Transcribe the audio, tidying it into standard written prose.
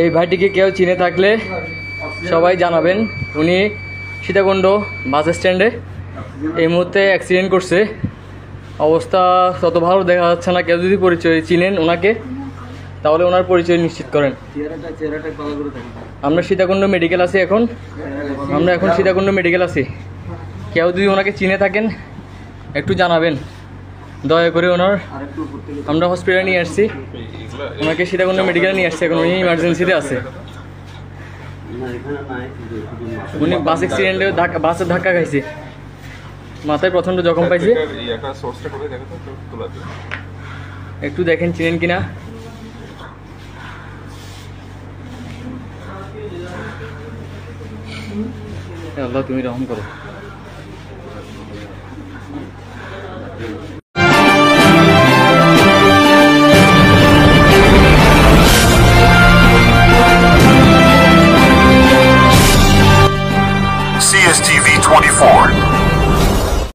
এই ভাইটিকে কেউ চিনে থাকলে সবাই জানাবেন। উনি সীতাকুণ্ড বাস স্ট্যান্ডে এই মুহূর্তে অ্যাক্সিডেন্ট করছে। অবস্থা তত ভালো দেখা যাচ্ছে না। কেউ যদি পরিচয় চিনেন ওনাকে তাহলে ওনার পরিচয় নিশ্চিত করেন। আমরা সীতাকুণ্ড মেডিকেল আছি এখন। সীতাকুণ্ড মেডিকেল আছি। কেউ যদি ওনাকে চিনে থাকেন একটু জানাবেন দয়া করে। আমরা হসপিটালে নিয়ে আসছি, ওনাকে সীতাকুণ্ড মেডিকেলে নিয়ে আসছি। এখন উনি ইমার্জেন্সিতে আছে। উনি বাস অ্যাক্সিডেন্টে বাসের ধাক্কা খাইছে, মাথায় প্রচণ্ড জখম পাইছে। একটু দেখেন চিনেন কিনা। আল্লাহ তুমি রহম করো। CSTV 24.